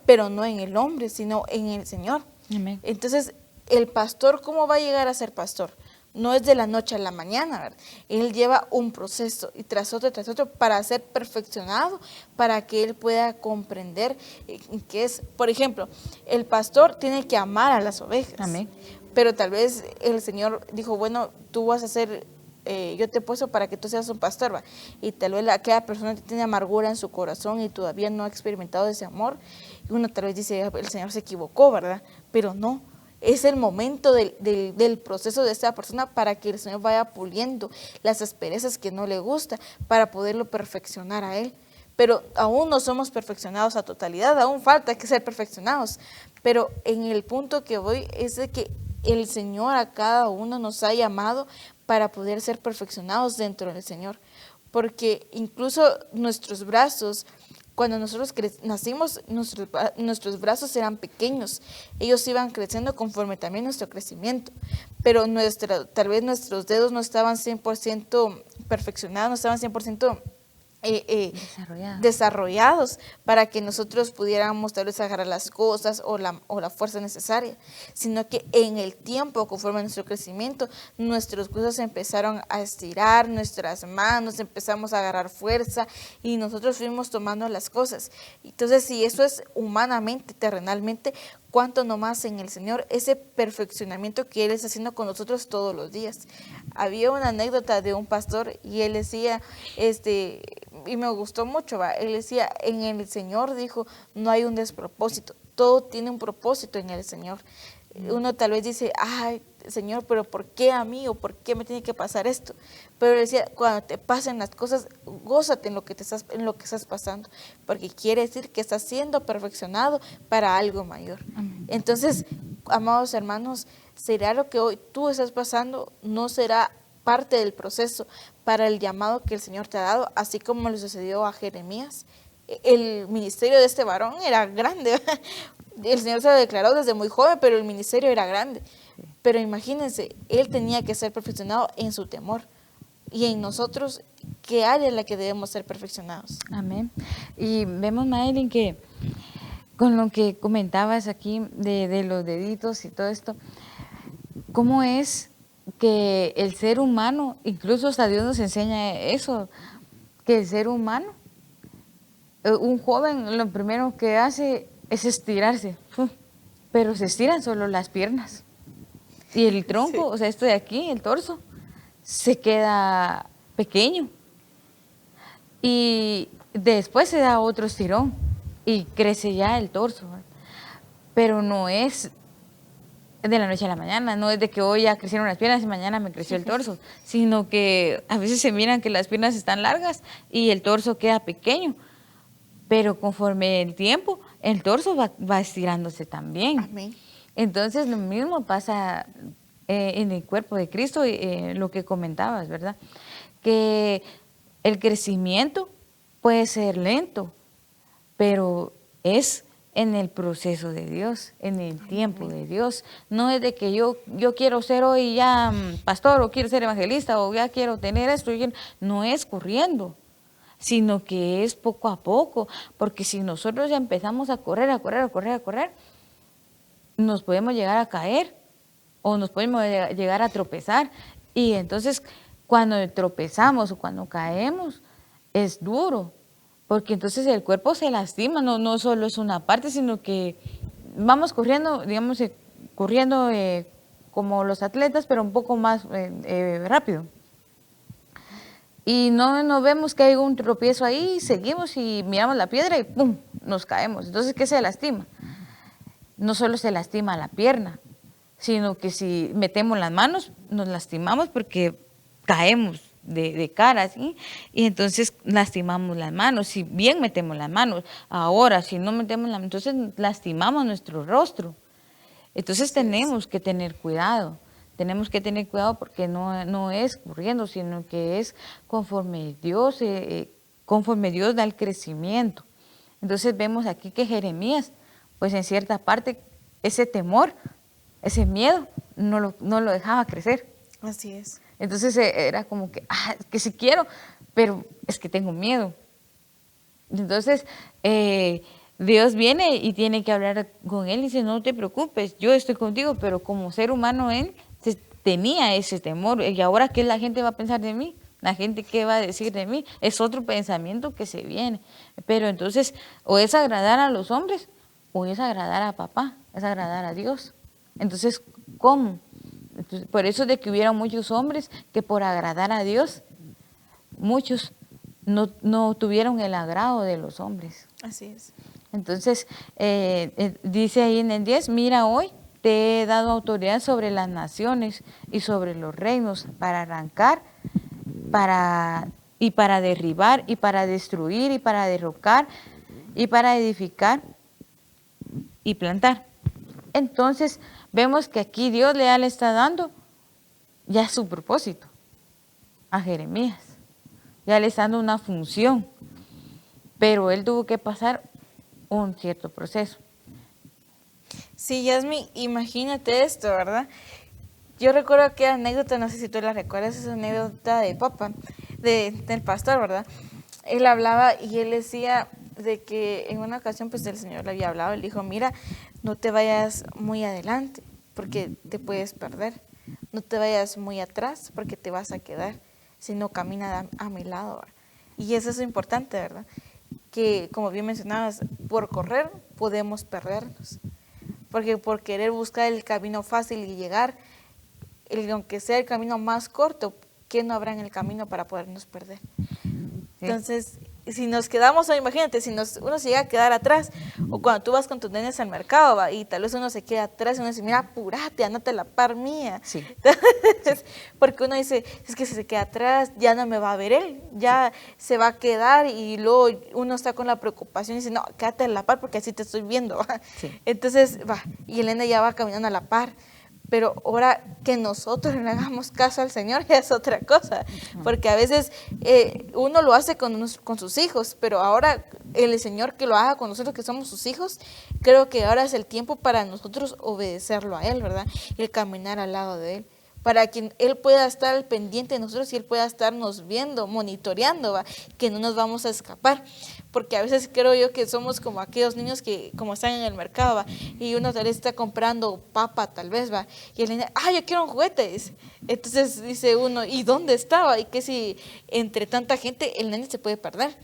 pero no en el hombre, sino en el Señor? Amén. Entonces, el pastor, ¿cómo va a llegar a ser pastor? No es de la noche a la mañana, ¿verdad? Él lleva un proceso y tras otro para ser perfeccionado, para que él pueda comprender que es, por ejemplo, el pastor tiene que amar a las ovejas. Amén. Pero tal vez el Señor dijo, bueno, tú vas a ser, yo te he puesto para que tú seas un pastor, ¿va? Y tal vez aquella persona tiene amargura en su corazón y todavía no ha experimentado ese amor. Y uno tal vez dice, el Señor se equivocó, ¿verdad? Pero no. Es el momento del proceso de esta persona para que el Señor vaya puliendo las asperezas que no le gusta, para poderlo perfeccionar a Él. Pero aún no somos perfeccionados a totalidad, aún falta que ser perfeccionados. Pero en el punto que voy es de que el Señor a cada uno nos ha llamado para poder ser perfeccionados dentro del Señor. Porque incluso nuestros brazos, cuando nosotros nacimos, nuestros brazos eran pequeños. Ellos iban creciendo conforme también nuestro crecimiento. Pero tal vez nuestros dedos no estaban 100% perfeccionados, no estaban 100% desarrollados para que nosotros pudiéramos tal vez agarrar las cosas o la fuerza necesaria, sino que en el tiempo, conforme a nuestro crecimiento, nuestros huesos empezaron a estirar, nuestras manos empezamos a agarrar fuerza y nosotros fuimos tomando las cosas. Entonces, si eso es humanamente, terrenalmente, cuánto nomás en el Señor, ese perfeccionamiento que Él está haciendo con nosotros todos los días. Había una anécdota de un pastor y él decía, y me gustó mucho, ¿va? Él decía, en el Señor, dijo, no hay un despropósito, todo tiene un propósito en el Señor. Uno tal vez dice, ay, Señor, pero ¿por qué a mí? ¿O por qué me tiene que pasar esto? Pero él decía, cuando te pasen las cosas, gózate en lo que estás pasando, porque quiere decir que estás siendo perfeccionado para algo mayor. Amén. Entonces, amados hermanos, será lo que hoy tú estás pasando, no será parte del proceso para el llamado que el Señor te ha dado, así como le sucedió a Jeremías. El ministerio de este varón era grande. El Señor se lo declaró desde muy joven, pero el ministerio era grande. Pero imagínense, él tenía que ser perfeccionado en su temor. Y en nosotros, ¿qué área es la que debemos ser perfeccionados? Amén. Y vemos, Maylin, que con lo que comentabas aquí de los deditos y todo esto, ¿cómo es que el ser humano, incluso hasta Dios nos enseña eso, que el ser humano, un joven lo primero que hace es estirarse, pero se estiran solo las piernas y el tronco, sí. O sea, esto de aquí, el torso, se queda pequeño y después se da otro estirón y crece ya el torso, ¿verdad? Pero no es de la noche a la mañana, no es de que hoy ya crecieron las piernas y mañana me creció el torso, sino que a veces se miran que las piernas están largas y el torso queda pequeño, pero conforme el tiempo, el torso va estirándose también. Amén. Entonces lo mismo pasa en el cuerpo de Cristo, lo que comentabas, ¿verdad? Que el crecimiento puede ser lento, pero es en el proceso de Dios, en el tiempo de Dios. No es de que yo quiero ser hoy ya pastor o quiero ser evangelista o ya quiero tener esto. No es corriendo, sino que es poco a poco. Porque si nosotros ya empezamos a correr, nos podemos llegar a caer o nos podemos llegar a tropezar. Y entonces cuando tropezamos o cuando caemos, es duro. Porque entonces el cuerpo se lastima, no solo es una parte, sino que vamos corriendo, digamos, corriendo como los atletas, pero un poco más rápido. Y no vemos que hay un tropiezo ahí, seguimos y miramos la piedra y ¡pum!, nos caemos. Entonces, ¿qué se lastima? No solo se lastima la pierna, sino que si metemos las manos, nos lastimamos porque caemos de cara, ¿sí? Y entonces lastimamos las manos, si bien metemos las manos. Ahora, si no metemos las manos, entonces lastimamos nuestro rostro. Entonces tenemos que tener cuidado. Tenemos que tener cuidado porque no es corriendo, sino que es conforme Dios da el crecimiento. Entonces vemos aquí que Jeremías, pues en cierta parte, ese temor, ese miedo, no lo dejaba crecer. Así es. Entonces era como que sí quiero, pero es que tengo miedo. Entonces Dios viene y tiene que hablar con él y dice, no te preocupes, yo estoy contigo, pero como ser humano él tenía ese temor. ¿Y ahora qué la gente va a pensar de mí? La gente qué va a decir de mí, es otro pensamiento que se viene. Pero entonces, o es agradar a los hombres, o es agradar a papá, es agradar a Dios. Entonces, ¿cómo? Entonces, por eso de que hubiera muchos hombres que por agradar a Dios, muchos no tuvieron el agrado de los hombres. Así es. Entonces, dice ahí en el 10, mira hoy, te he dado autoridad sobre las naciones y sobre los reinos para arrancar, para derribar, y para destruir, y para derrocar, y para edificar y plantar. Entonces, vemos que aquí Dios le está dando ya su propósito a Jeremías. Ya le está dando una función, pero él tuvo que pasar un cierto proceso. Sí, Yasmin, imagínate esto, ¿verdad? Yo recuerdo aquella anécdota, no sé si tú la recuerdas, esa anécdota de papá, del pastor, ¿verdad? Él hablaba y él decía de que en una ocasión pues el Señor le había hablado, él dijo, mira, no te vayas muy adelante porque te puedes perder, no te vayas muy atrás porque te vas a quedar, sino camina a mi lado, ¿verdad? Y eso es importante, ¿verdad? Que como bien mencionabas, por correr podemos perdernos. Porque por querer buscar el camino fácil y llegar, aunque sea el camino más corto, ¿qué no habrá en el camino para podernos perder? Sí. Entonces, si nos quedamos, imagínate, si uno se llega a quedar atrás, o cuando tú vas con tus nenes al mercado, ¿va? Y tal vez uno se queda atrás y uno dice, mira, apúrate, andate a la par mía. Sí. Entonces, porque uno dice, es que si se queda atrás, ya no me va a ver él, ya se va a quedar, y luego uno está con la preocupación y dice, no, quédate a la par porque así te estoy viendo. Sí. Entonces, va, y el nene ya va caminando a la par. Pero ahora que nosotros le hagamos caso al Señor ya es otra cosa, porque a veces uno lo hace con sus hijos, pero ahora el Señor que lo haga con nosotros que somos sus hijos, creo que ahora es el tiempo para nosotros obedecerlo a Él, ¿verdad? Y el caminar al lado de Él, para que Él pueda estar al pendiente de nosotros y Él pueda estarnos viendo, monitoreando, ¿va? Que no nos vamos a escapar. Porque a veces creo yo que somos como aquellos niños que como están en el mercado, ¿va? Y uno tal vez está comprando papa tal vez, ¿va? Y el niño, yo quiero un juguete, dice. Entonces dice uno, ¿y dónde estaba? Y que si entre tanta gente el nene se puede perder.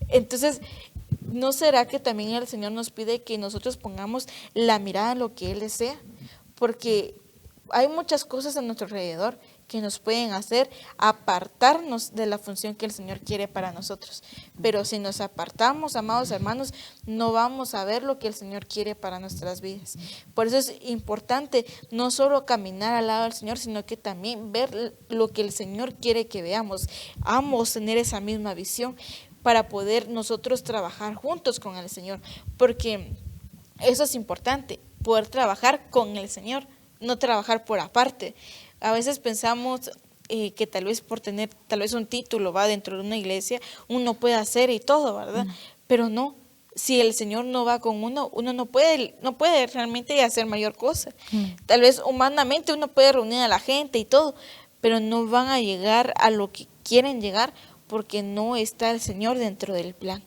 Entonces, ¿no será que también el Señor nos pide que nosotros pongamos la mirada en lo que Él desea? Porque hay muchas cosas a nuestro alrededor que nos pueden hacer apartarnos de la función que el Señor quiere para nosotros. Pero si nos apartamos, amados hermanos, no vamos a ver lo que el Señor quiere para nuestras vidas. Por eso es importante no solo caminar al lado del Señor, sino que también ver lo que el Señor quiere que veamos. Ambos tener esa misma visión para poder nosotros trabajar juntos con el Señor. Porque eso es importante, poder trabajar con el Señor, no trabajar por aparte. A veces pensamos que tal vez por tener tal vez un título, va, dentro de una iglesia, uno puede hacer y todo, ¿verdad? Pero no, si el Señor no va con uno no puede realmente hacer mayor cosa. Tal vez humanamente uno puede reunir a la gente y todo, pero no van a llegar a lo que quieren llegar porque no está el Señor dentro del plan.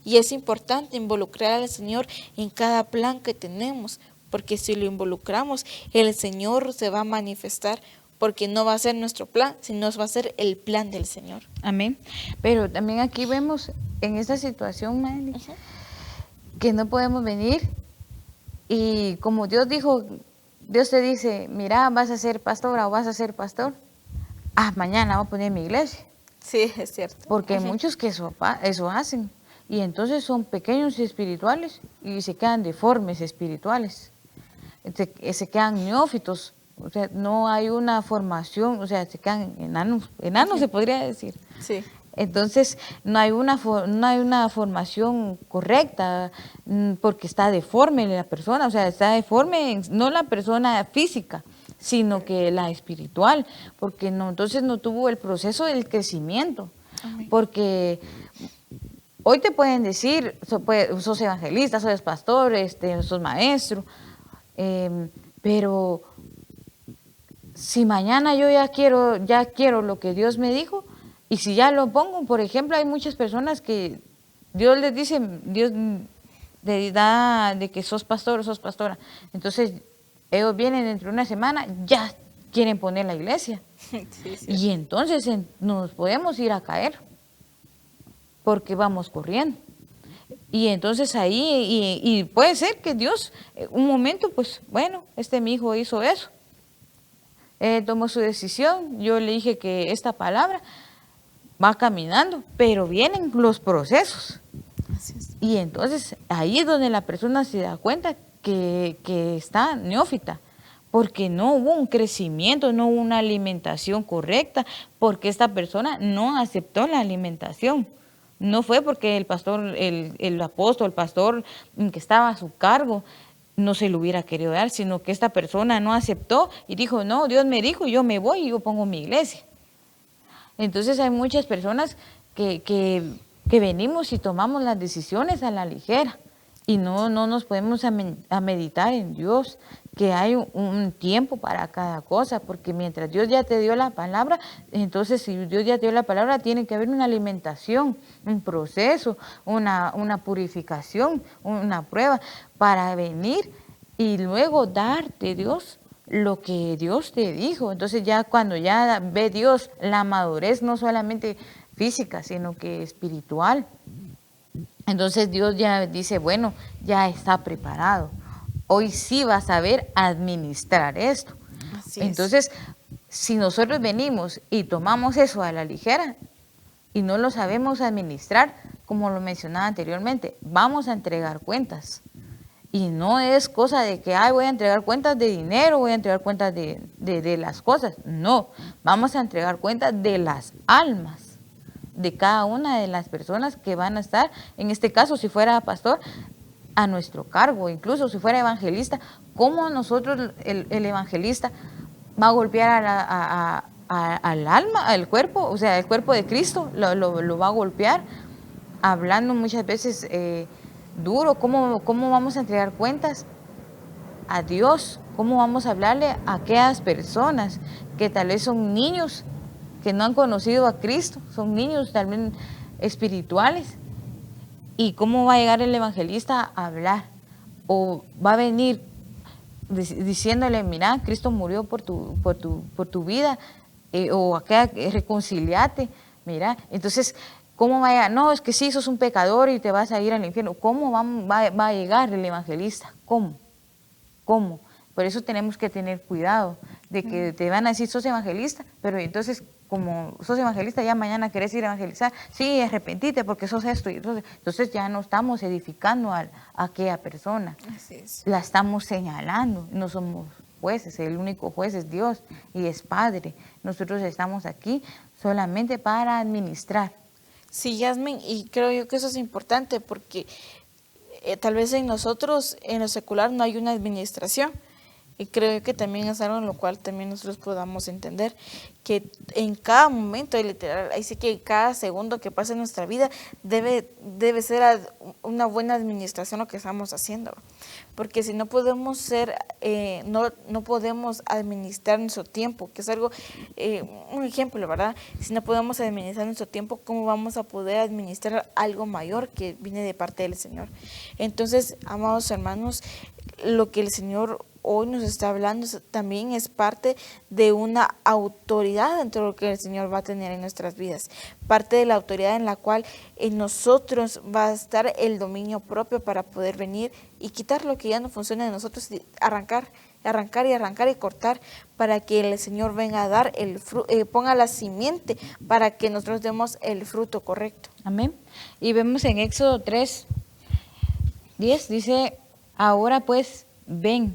Y es importante involucrar al Señor en cada plan que tenemos, porque si lo involucramos, el Señor se va a manifestar, porque no va a ser nuestro plan, sino va a ser el plan del Señor. Amén. Pero también aquí vemos en esta situación, Mali, que no podemos venir y como Dios dijo, Dios te dice, mira, vas a ser pastora o vas a ser pastor, mañana voy a poner mi iglesia. Sí, es cierto. Porque hay muchos que eso hacen y entonces son pequeños y espirituales y se quedan deformes espirituales, se quedan neófitos. O sea, no hay una formación, o sea, se quedan enanos se podría decir. Sí. Entonces, no hay una formación correcta, porque está deforme la persona, o sea, está deforme no la persona física, sino que la espiritual, porque no, entonces no tuvo el proceso del crecimiento. Amén. Porque hoy te pueden decir, sos evangelista, sos pastor, sos maestro, pero si mañana yo ya quiero lo que Dios me dijo, y si ya lo pongo, por ejemplo, hay muchas personas que Dios les dice, Dios le da de que sos pastor o sos pastora. Entonces, ellos vienen dentro de una semana, ya quieren poner la iglesia. Sí, y entonces nos podemos ir a caer, porque vamos corriendo. Y entonces ahí, y puede ser que Dios, un momento, pues, bueno, mi hijo hizo eso. Tomó su decisión, yo le dije que esta palabra va caminando, pero vienen los procesos. Así es. Y entonces ahí es donde la persona se da cuenta que está neófita, porque no hubo un crecimiento, no hubo una alimentación correcta, porque esta persona no aceptó la alimentación. No fue porque el pastor, el apóstol, el pastor que estaba a su cargo, no se lo hubiera querido dar, sino que esta persona no aceptó y dijo, no, Dios me dijo, yo me voy y yo pongo mi iglesia. Entonces hay muchas personas que venimos y tomamos las decisiones a la ligera y no nos podemos a meditar en Dios, que hay un tiempo para cada cosa, porque mientras Dios ya te dio la palabra, entonces si Dios ya te dio la palabra, tiene que haber una alimentación, un proceso, una purificación, una prueba para venir y luego darte Dios lo que Dios te dijo. Entonces ya cuando ya ve Dios la madurez, no solamente física, sino que espiritual, entonces Dios ya dice, bueno, ya está preparado. Hoy sí vas a saber administrar esto. Así es. Entonces, si nosotros venimos y tomamos eso a la ligera y no lo sabemos administrar, como lo mencionaba anteriormente, vamos a entregar cuentas. Y no es cosa de que, voy a entregar cuentas de dinero, voy a entregar cuentas de las cosas. No, vamos a entregar cuentas de las almas, de cada una de las personas que van a estar, en este caso, si fuera pastor, a nuestro cargo, incluso si fuera evangelista, ¿cómo nosotros, el evangelista, va a golpear al alma, al cuerpo, o sea, el cuerpo de Cristo, lo va a golpear, hablando muchas veces duro? ¿Cómo vamos a entregar cuentas a Dios? ¿Cómo vamos a hablarle a aquellas personas que tal vez son niños, que no han conocido a Cristo, son niños también espirituales? ¿Y cómo va a llegar el evangelista a hablar? ¿O va a venir diciéndole, mira, Cristo murió por tu vida, o acá reconciliate, mira? Entonces, ¿cómo va a llegar? No, es que sí, sos un pecador y te vas a ir al infierno. ¿Cómo va a llegar el evangelista? ¿Cómo? Por eso tenemos que tener cuidado de que te van a decir, sos evangelista, pero entonces, como sos evangelista, ya mañana querés ir a evangelizar, sí, arrepentite porque sos esto. Entonces ya no estamos edificando a aquella persona. Así es. La estamos señalando, no somos jueces, el único juez es Dios y es Padre. Nosotros estamos aquí solamente para administrar. Sí, Yasmin, y creo yo que eso es importante porque tal vez en nosotros, en lo secular, no hay una administración. Y creo que también es algo en lo cual también nosotros podamos entender que en cada momento, literal, ahí sí que cada segundo que pasa en nuestra vida debe ser una buena administración lo que estamos haciendo. Porque si no podemos no podemos administrar nuestro tiempo, que es algo, un ejemplo, ¿verdad? Si no podemos administrar nuestro tiempo, ¿cómo vamos a poder administrar algo mayor que viene de parte del Señor? Entonces, amados hermanos, lo que el Señor hoy nos está hablando también es parte de una autoridad dentro de lo que el Señor va a tener en nuestras vidas, parte de la autoridad en la cual en nosotros va a estar el dominio propio para poder venir y quitar lo que ya no funciona de nosotros y arrancar y cortar para que el Señor venga a dar el fruto, ponga la simiente para que nosotros demos el fruto correcto. Amén. Y vemos en Éxodo 3:10, dice, ahora pues ven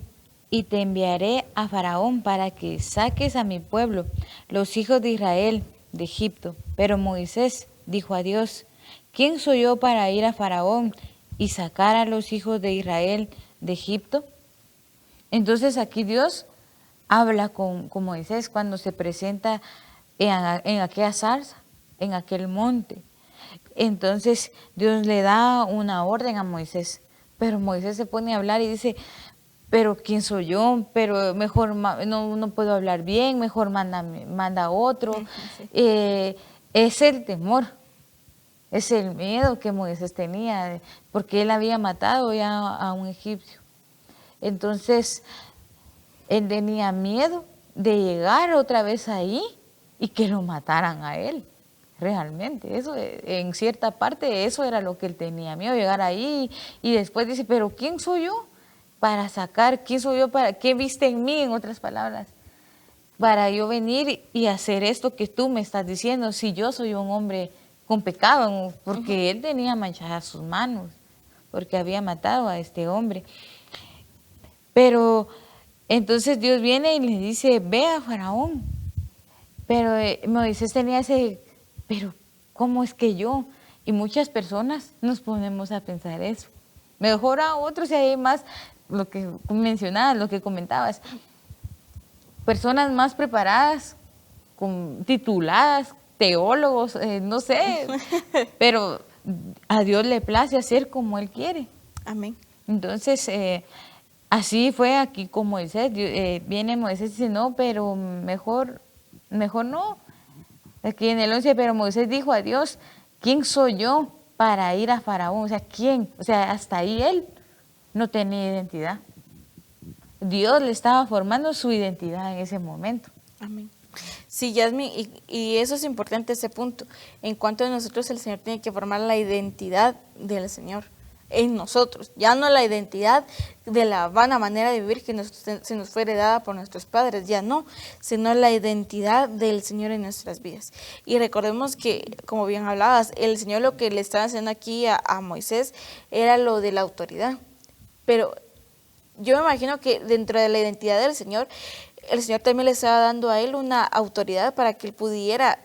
y te enviaré a Faraón para que saques a mi pueblo, los hijos de Israel, de Egipto. Pero Moisés dijo a Dios, ¿quién soy yo para ir a Faraón y sacar a los hijos de Israel de Egipto? Entonces aquí Dios habla con Moisés cuando se presenta en aquella zarza, en aquel monte. Entonces Dios le da una orden a Moisés, pero Moisés se pone a hablar y dice, pero ¿quién soy yo? Pero mejor no puedo hablar bien, mejor manda otro. Sí. Es el temor, es el miedo que Moisés tenía, porque él había matado ya a un egipcio. Entonces, él tenía miedo de llegar otra vez ahí y que lo mataran a él. Realmente, eso en cierta parte, eso era lo que él tenía miedo, llegar ahí y después dice, pero ¿quién soy yo para sacar? ¿Quién soy yo para, qué viste en mí, en otras palabras? Para yo venir y hacer esto que tú me estás diciendo, si yo soy un hombre con pecado, porque él tenía manchadas sus manos, porque había matado a este hombre. Pero entonces Dios viene y le dice, ve a Faraón. Pero Moisés tenía ese, pero ¿cómo es que yo? Y muchas personas nos ponemos a pensar eso. Mejor a otros y hay más, lo que mencionabas, lo que comentabas. Personas más preparadas, tituladas, teólogos, no sé, pero a Dios le place hacer como Él quiere. Amén. Entonces, así fue aquí con Moisés. Viene Moisés y dice, no, pero mejor no. Aquí en el 11, pero Moisés dijo a Dios, ¿quién soy yo para ir a Faraón? O sea, ¿quién? O sea, hasta ahí él no tenía identidad. Dios le estaba formando su identidad en ese momento. Amén. Sí, Yasmin, y eso es importante, ese punto. En cuanto a nosotros, el Señor tiene que formar la identidad del Señor en nosotros, ya no la identidad de la vana manera de vivir que se nos fue heredada por nuestros padres, ya no, sino la identidad del Señor en nuestras vidas. Y recordemos que, como bien hablabas, el Señor lo que le estaba haciendo aquí a Moisés era lo de la autoridad, pero yo me imagino que dentro de la identidad del Señor, el Señor también le estaba dando a él una autoridad para que él pudiera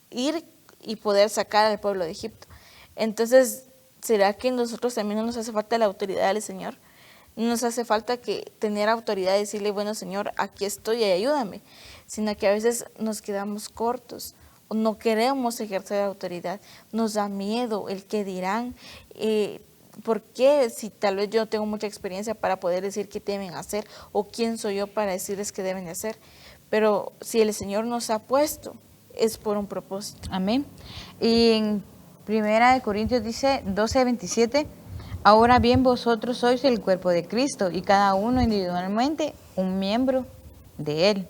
ir y poder sacar al pueblo de Egipto. Entonces, ¿será que nosotros también no nos hace falta la autoridad del Señor? No nos hace falta que tener autoridad y decirle, bueno, Señor, aquí estoy y ayúdame, sino que a veces nos quedamos cortos o no queremos ejercer autoridad, nos da miedo el que dirán. ¿Por qué? Si tal vez yo no tengo mucha experiencia para poder decir qué deben hacer o quién soy yo para decirles qué deben de hacer. Pero si el Señor nos ha puesto, es por un propósito. Amén. Y en 1 Corintios dice 12:27, ahora bien vosotros sois el cuerpo de Cristo y cada uno individualmente un miembro de Él.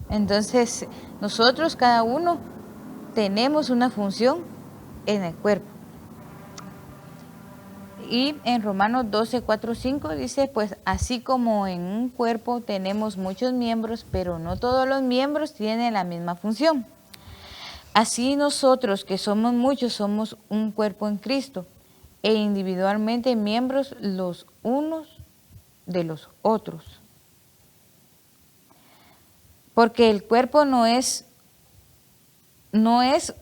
Entonces nosotros cada uno tenemos una función en el cuerpo. Y en Romanos 12:4-5 dice, pues así como en un cuerpo tenemos muchos miembros, pero no todos los miembros tienen la misma función. Así nosotros, que somos muchos, somos un cuerpo en Cristo, e individualmente miembros los unos de los otros. Porque el cuerpo no es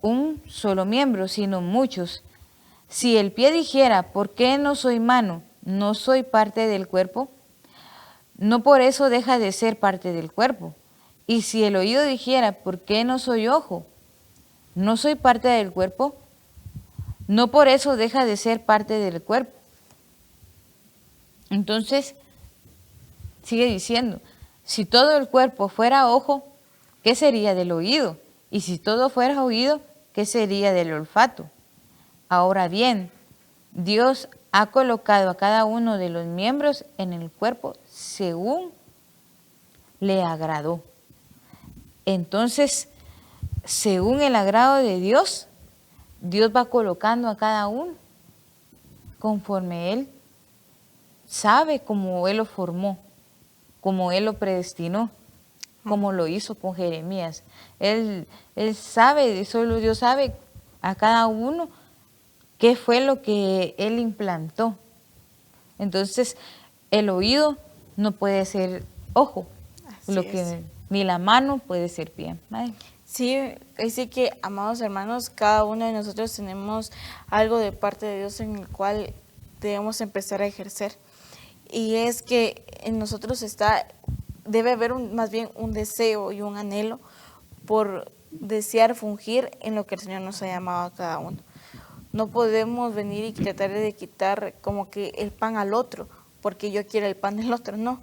un solo miembro, sino muchos. Si el pie dijera, ¿por qué no soy mano? ¿No soy parte del cuerpo? No por eso deja de ser parte del cuerpo. Y si el oído dijera, ¿por qué no soy ojo? ¿No soy parte del cuerpo? No por eso deja de ser parte del cuerpo. Entonces, sigue diciendo, si todo el cuerpo fuera ojo, ¿qué sería del oído? Y si todo fuera oído, ¿qué sería del olfato? Ahora bien, Dios ha colocado a cada uno de los miembros en el cuerpo según le agradó. Entonces, según el agrado de Dios, Dios va colocando a cada uno conforme Él sabe cómo Él lo formó, cómo Él lo predestinó, como lo hizo con Jeremías. Él sabe, solo Dios sabe a cada uno qué fue lo que Él implantó. Entonces, el oído no puede ser ojo, Así es. ni la mano puede ser pie. ¿Vale? Sí, así que, amados hermanos, cada uno de nosotros tenemos algo de parte de Dios en el cual debemos empezar a ejercer. Y es que en nosotros debe haber más bien un deseo y un anhelo por desear fungir en lo que el Señor nos ha llamado a cada uno. No podemos venir y tratar de quitar como que el pan al otro, porque yo quiero el pan del otro, no.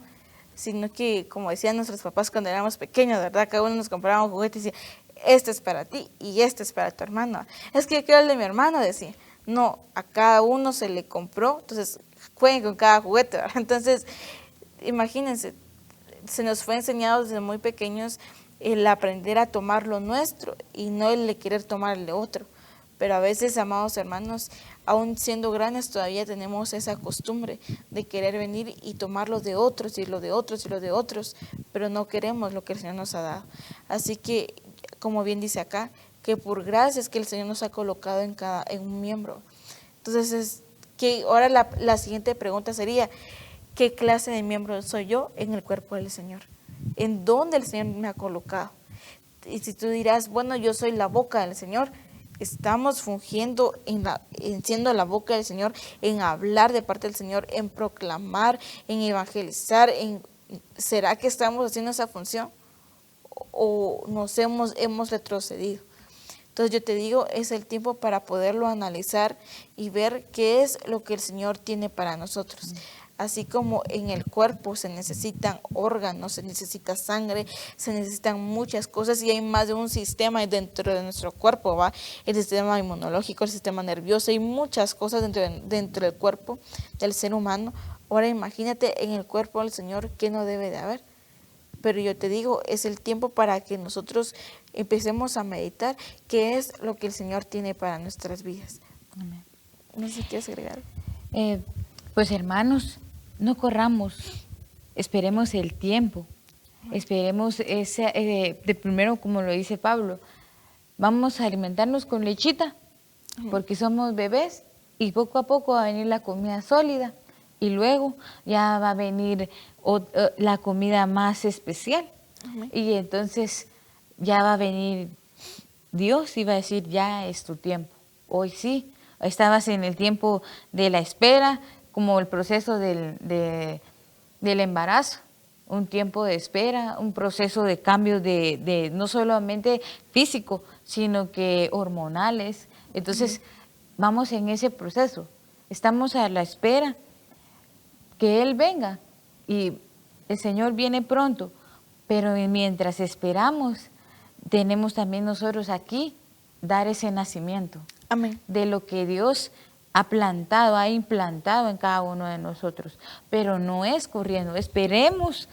Sino que, como decían nuestros papás cuando éramos pequeños, ¿verdad? Cada uno nos compraba un juguete y decía, este es para ti y este es para tu hermano. Es que yo quiero el de mi hermano, decía. No, a cada uno se le compró, entonces jueguen con cada juguete, ¿verdad? Entonces, imagínense, se nos fue enseñado desde muy pequeños el aprender a tomar lo nuestro y no el de querer tomar el de otro. Pero a veces, amados hermanos, aún siendo grandes, todavía tenemos esa costumbre de querer venir y tomar lo de otros y lo de otros y lo de otros, pero no queremos lo que el Señor nos ha dado. Así que, como bien dice acá, que por gracia es que el Señor nos ha colocado en un miembro. Entonces, ahora la siguiente pregunta sería, ¿qué clase de miembro soy yo en el cuerpo del Señor? ¿En dónde el Señor me ha colocado? Y si tú dirás, bueno, yo soy la boca del Señor, estamos fungiendo siendo la boca del Señor, en hablar de parte del Señor, en proclamar, en evangelizar, ¿será que estamos haciendo esa función? ¿O nos hemos retrocedido? Entonces yo te digo, es el tiempo para poderlo analizar y ver qué es lo que el Señor tiene para nosotros. Así como en el cuerpo se necesitan órganos, se necesita sangre, se necesitan muchas cosas y hay más de un sistema dentro de nuestro cuerpo, ¿va? El sistema inmunológico, el sistema nervioso, hay muchas cosas dentro del cuerpo del ser humano. Ahora imagínate en el cuerpo del Señor, ¿qué no debe de haber? Pero yo te digo, es el tiempo para que nosotros empecemos a meditar qué es lo que el Señor tiene para nuestras vidas. Amén. No sé qué agregar. Pues hermanos, no corramos, esperemos el tiempo, esperemos de primero, como lo dice Pablo, vamos a alimentarnos con lechita, porque somos bebés, y poco a poco va a venir la comida sólida, y luego ya va a venir la comida más especial. Amén. Y entonces ya va a venir Dios y va a decir, ya es tu tiempo. Hoy sí, estabas en el tiempo de la espera, como el proceso del embarazo, un tiempo de espera, un proceso de cambio de no solamente físico, sino que hormonales. Entonces, vamos en ese proceso, estamos a la espera que Él venga y el Señor viene pronto, pero mientras esperamos, tenemos también nosotros aquí dar ese nacimiento. Amén. De lo que Dios ha plantado, ha implantado en cada uno de nosotros, pero no es corriendo, esperemos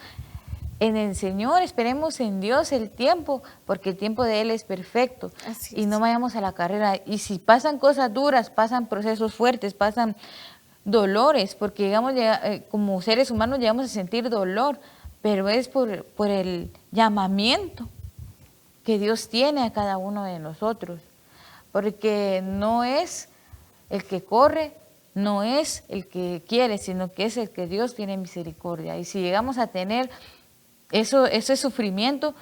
en el Señor, esperemos en Dios el tiempo, porque el tiempo de Él es perfecto. Así es. Y no vayamos a la carrera, y si pasan cosas duras, pasan procesos fuertes, pasan dolores, porque digamos, como seres humanos llegamos a sentir dolor, pero es por el llamamiento que Dios tiene a cada uno de nosotros, porque no es el que corre, no es el que quiere, sino que es el que Dios tiene misericordia. Y si llegamos a tener ese sufrimiento,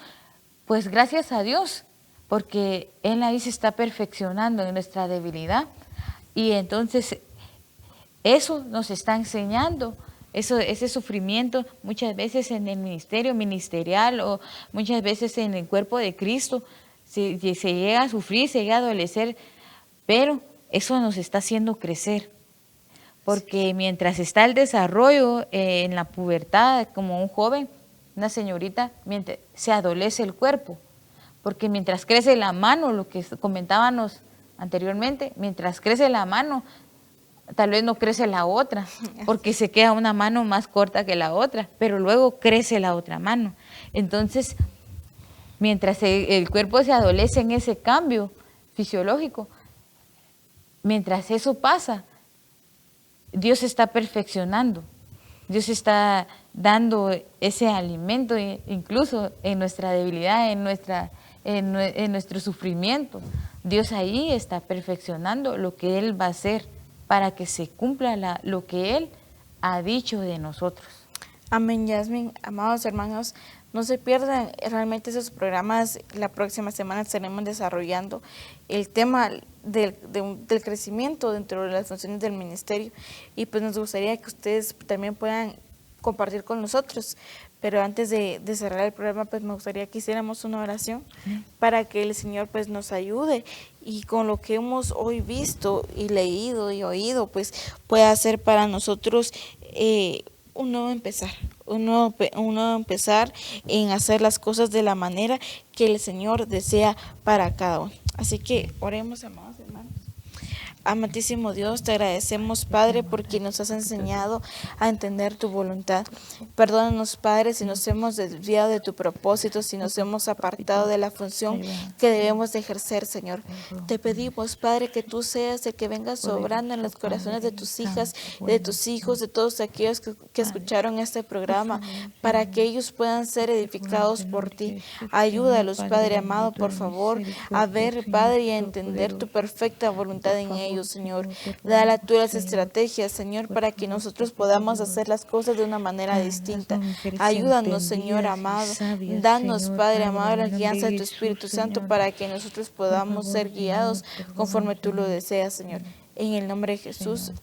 pues gracias a Dios, porque Él ahí se está perfeccionando en nuestra debilidad. Y entonces eso nos está enseñando, ese sufrimiento muchas veces en el ministerio ministerial o muchas veces en el cuerpo de Cristo, se llega a sufrir, se llega a adolecer, pero eso nos está haciendo crecer, porque mientras está el desarrollo en la pubertad, como un joven, una señorita, mientras se adolece el cuerpo, porque mientras crece la mano, lo que comentábamos anteriormente, mientras crece la mano, tal vez no crece la otra, porque se queda una mano más corta que la otra, pero luego crece la otra mano. Entonces, mientras el cuerpo se adolece en ese cambio fisiológico, mientras eso pasa, Dios está perfeccionando, Dios está dando ese alimento, incluso en nuestra debilidad, en nuestro sufrimiento. Dios ahí está perfeccionando lo que Él va a hacer para que se cumpla lo que Él ha dicho de nosotros. Amén, Yasmin. Amados hermanos, no se pierdan realmente esos programas. La próxima semana estaremos desarrollando el tema del crecimiento dentro de las funciones del ministerio, y pues nos gustaría que ustedes también puedan compartir con nosotros. Pero antes de cerrar el programa, pues me gustaría que hiciéramos una oración para que el Señor pues nos ayude, y con lo que hemos hoy visto y leído y oído, pues pueda ser para nosotros un nuevo empezar, un nuevo empezar en hacer las cosas de la manera que el Señor desea para cada uno. Así que oremos, amados hermanos. Amantísimo Dios, te agradecemos, Padre, porque nos has enseñado a entender tu voluntad. Perdónanos, Padre, si nos hemos desviado de tu propósito, si nos hemos apartado de la función que debemos de ejercer, Señor. Te pedimos, Padre, que tú seas el que venga sobrando en los corazones de tus hijas, de tus hijos, de todos aquellos que escucharon este programa, para que ellos puedan ser edificados por ti. Ayúdalos, Padre amado, por favor, a ver, Padre, y a entender tu perfecta voluntad en ellos, Señor. Dale tú las estrategias, Señor, para que nosotros podamos hacer las cosas de una manera distinta. Ayúdanos, Señor amado. Danos, Padre amado, la guianza de tu Espíritu Santo para que nosotros podamos ser guiados conforme tú lo deseas, Señor. En el nombre de Jesús.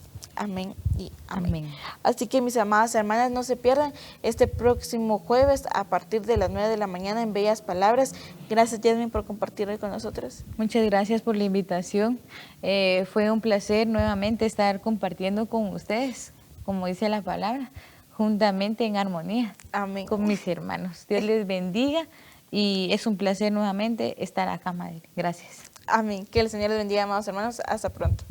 Amén y amén. Así que mis amadas hermanas, no se pierdan este próximo jueves a partir de las 9 de la mañana en Bellas Palabras. Gracias, Yasmin, por compartir hoy con nosotros. Muchas gracias por la invitación. Fue un placer nuevamente estar compartiendo con ustedes, como dice la palabra, juntamente en armonía. Amén. Con mis hermanos. Dios les bendiga, y es un placer nuevamente estar acá, Madre. Gracias. Amén. Que el Señor les bendiga, amados hermanos. Hasta pronto.